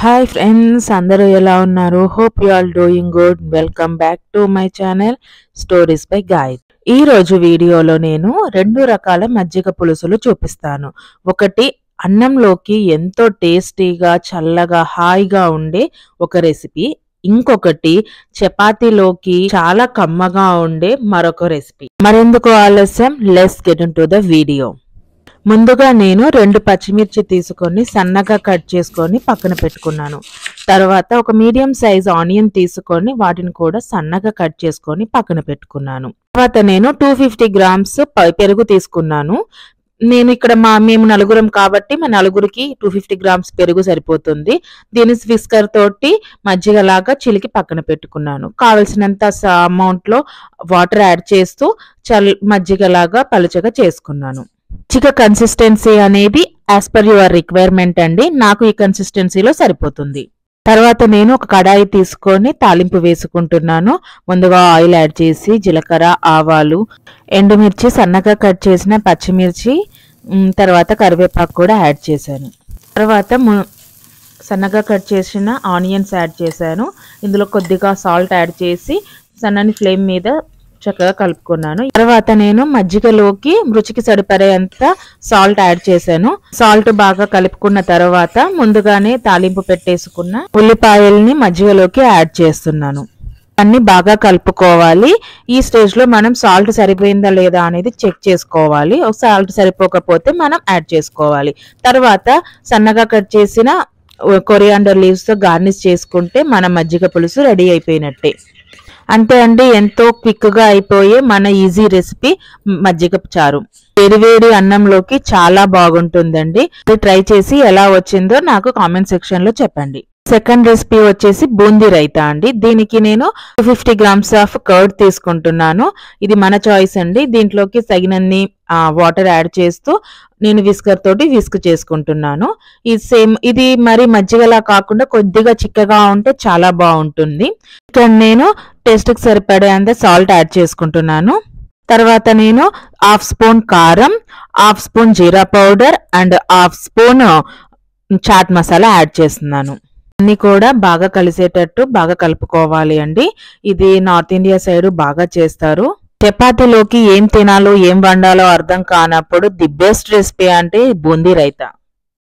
Hi friends, అందరూ ఎలా ఉన్నారు? Hope you all doing good. Welcome back to my channel Stories by Guide. ఈ రోజు వీడియోలో నేను రెండు రకాల మజ్జిగ పులుసులు చూపిస్తాను. ఒకటి అన్నంలోకి ఎంతో టేస్టీగా చల్లగా హాయిగా ఉండే ఒక రెసిపీ. ఇంకొకటి చపాతీలోకి చాలా కమ్మగా ఉండే మరొక రెసిపీ. మరెందుకు ఆలస్యం, let's get into the video. ముందుగా నేను 2 పచ్చిమిర్చి తీసుకొని సన్నగా కట్ చేసుకొని పక్కన పెట్టుకున్నాను. తర్వాత ఒక మీడియం సైజ్ ఆనియన్ తీసుకొని వాటిని కూడా సన్నగా కట్ చేసుకొని పక్కన పెట్టుకున్నాను. తర్వాత నేను 250 గ్రామ్స్ పెరుగు తీసుకున్నాను. నేను ఇక్కడ మేము నలుగురం కాబట్టి మా నలుగురికి 250 గ్రామ్స్ పెరుగు సరిపోతుంది. దీన్ని విస్కర్ తోటి మజ్జిగలాగా చిలికి పక్కన పెట్టుకున్నాను. కావలసినంత అమౌంట్లో వాటర్ యాడ్ చేస్తూ మజ్జిగలాగా పలుచగా చేసుకున్నాను. మజ్జిగ కన్సిస్టెన్సీ అనేది యాజ్ పర్ యువర్ రిక్వైర్మెంట్ అండి. నాకు ఈ కన్సిస్టెన్సీలో సరిపోతుంది. తర్వాత నేను ఒక కడాయి తీసుకొని తాలింపు వేసుకుంటున్నాను. ముందుగా ఆయిల్ యాడ్ చేసి జీలకర్ర, ఆవాలు, ఎండుమిర్చి, సన్నగా కట్ చేసిన పచ్చిమిర్చి, తర్వాత కరివేపాకు కూడా యాడ్ చేశాను. తర్వాత సన్నగా కట్ చేసిన ఆనియన్స్ యాడ్ చేశాను. ఇందులో కొద్దిగా సాల్ట్ యాడ్ చేసి సన్నని ఫ్లేమ్ మీద చక్కగా కలుపుకున్నాను. తర్వాత నేను మజ్జిగలోకి రుచికి సరిపడేంత సాల్ట్ యాడ్ చేశాను. సాల్ట్ బాగా కలుపుకున్న తర్వాత ముందుగానే తాలింపు పెట్టేసుకున్న ఉల్లిపాయల్ని మజ్జిగలోకి యాడ్ చేస్తున్నాను. అన్ని బాగా కలుపుకోవాలి. ఈ స్టేజ్ లో మనం సాల్ట్ సరిపోయిందా లేదా అనేది చెక్ చేసుకోవాలి. సాల్ట్ సరిపోకపోతే మనం యాడ్ చేసుకోవాలి. తర్వాత సన్నగా కట్ చేసిన కొరియాండర్ లీవ్స్ తో గార్నిష్ చేసుకుంటే మన మజ్జిగ పులుసు రెడీ అయిపోయినట్టే. అంతే అండి, ఎంతో క్విక్ గా అయిపోయే మన ఈజీ రెసిపీ మజ్జిగ చారు. వేడివేడి అన్నంలోకి చాలా బాగుంటుందండి. ట్రై చేసి ఎలా వచ్చిందో నాకు కామెంట్ సెక్షన్ లో చెప్పండి. సెకండ్ రెసిపీ వచ్చేసి బూందీ రైతా అండి. దీనికి నేను 250 గ్రామ్స్ ఆఫ్ కర్డ్ తీసుకుంటున్నాను. ఇది మన చాయిస్ అండి. దీంట్లోకి తగినన్ని వాటర్ యాడ్ చేస్తూ నేను విస్కర్ తోటి విస్క్ చేసుకుంటున్నాను. ఇది మరి మజ్జిగలా కాకుండా కొద్దిగా చిక్కగా ఉంటే చాలా బాగుంటుంది. ఇక్కడ నేను టేస్ట్ కి సరిపడేంత సాల్ట్ యాడ్ చేసుకుంటున్నాను. తర్వాత నేను 1/2 స్పూన్ కారం, 1/2 spoon jeera powder and 1/2 spoon chaat masala add చేస్తున్నాను. అన్ని కూడా బాగా కలిసేటట్టు బాగా కలుపుకోవాలి అండి. ఇది నార్త్ ఇండియా సైడ్ బాగా చేస్తారు. చపాతీలోకి ఏం తినాలో ఏం వండాలో అర్థం కానప్పుడు ది బెస్ట్ రెసిపీ అంటే బూందీ రైతా.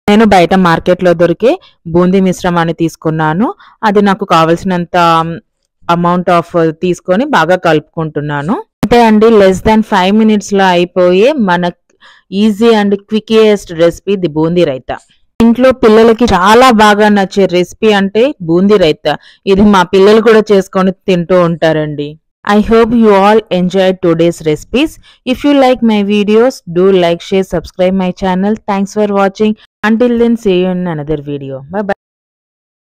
నేను బయట మార్కెట్లో దొరికే బూందీ మిశ్రమాన్ని తీసుకున్నాను. అది నాకు కావలసినంత అమౌంట్ ఆఫ్ తీసుకొని బాగా కలుపుకుంటున్నాను. అంతే అండి, లెస్ దాన్ 5 minutes లో అయిపోయే మన easy and quickest recipe the boondi raita. ఇంట్లో పిల్లలకి చాలా బాగా నచ్చే రెసిపీ అంటే బూందీ రైతా. ఇది మా పిల్లలు కూడా చేసుకొని తింటూ ఉంటారండి. I hope you all enjoyed today's recipes. If you like my videos, do like, share, subscribe my channel. Thanks for watching. Until then, see you in another video. Bye bye.